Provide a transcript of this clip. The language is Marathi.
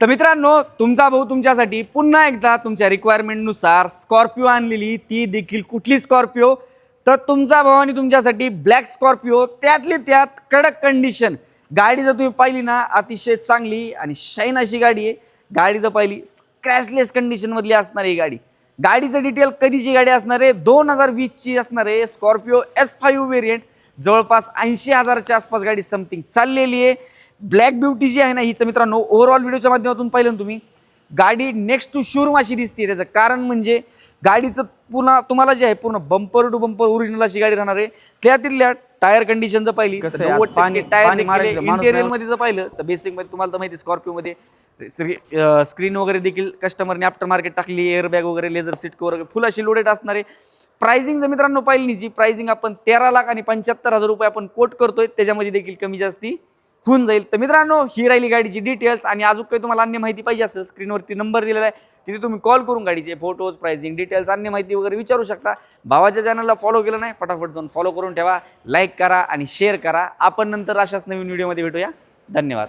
तर मित्रांनो, तुमचा भाऊ तुमच्यासाठी पुन्हा एकदा तुमच्या रिक्वायरमेंटनुसार स्कॉर्पिओ आणलेली, ती देखील कुठली स्कॉर्पिओ, तर तुमचा भावाने तुमच्यासाठी ब्लॅक स्कॉर्पिओ, त्यातली त्यात कडक कंडिशन गाडी जर तुम्ही पाहिली ना, अतिशय चांगली आणि शाईन अशी गाडी आहे. गाडी जर पाहिली स्क्रॅचलेस कंडिशनमधली असणार आहे गाडी. गाडीचं डिटेल कधीची गाडी असणार आहे, 2020ची असणार आहे. स्कॉर्पिओ S5 व्हेरियंट, जवळपास 80,000च्या आसपास गाडी समथिंग चाललेली आहे. ब्लॅक ब्युटी जी आहे ना, हिचं मित्रांनो ओव्हरऑल व्हिडिओच्या माध्यमातून पाहिलं ना तुम्ही, गाडी नेक्स्ट टू शोरूम अशी दिसते. त्याचं कारण म्हणजे गाडीचं पुन्हा तुम्हाला जे आहे पूर्ण बंपर टू बंपर ओरिजिनल अशी गाडी राहणार आहे. त्यातल्या टायर कंडिशन जर पाहिली, इंटेरियर मध्ये जर पाहिलं तर बेसिक मध्ये तुम्हाला तर माहिती, स्कॉर्पिओ मध्ये स्क्रीन वगैरे देखील कस्टमरने आफ्टर मार्केट टाकली, एअरबॅग वगैरे, लेझर सीट कव्हर वगैरे फुल अशी लोडेड असणार आहे. प्राइसिंग जर मित्रांनो पाहिली, जी प्राइसिंग आपण 13,75,000 रुपये आपण कोट करतोय, त्याच्यामध्ये देखील कमी जास्ती होऊन जाईल. तर मित्रांनो, ही राहिली गाडीची डिटेल्स. आणि अजून काही तुम्हाला अन्य माहिती पाहिजे असेल, स्क्रीनवरती नंबर दिलेला आहे, तिथे तुम्ही कॉल करून गाडीचे फोटोज, प्राइसिंग डिटेल्स, अन्य माहिती वगैरे विचारू शकता. भावाच्या चॅनलला फॉलो केलं नाही, फटाफट जाऊन फॉलो करून ठेवा, लाईक करा आणि शेअर करा. आपण नंतर अशाच नवीन व्हिडिओमध्ये भेटूया. धन्यवाद.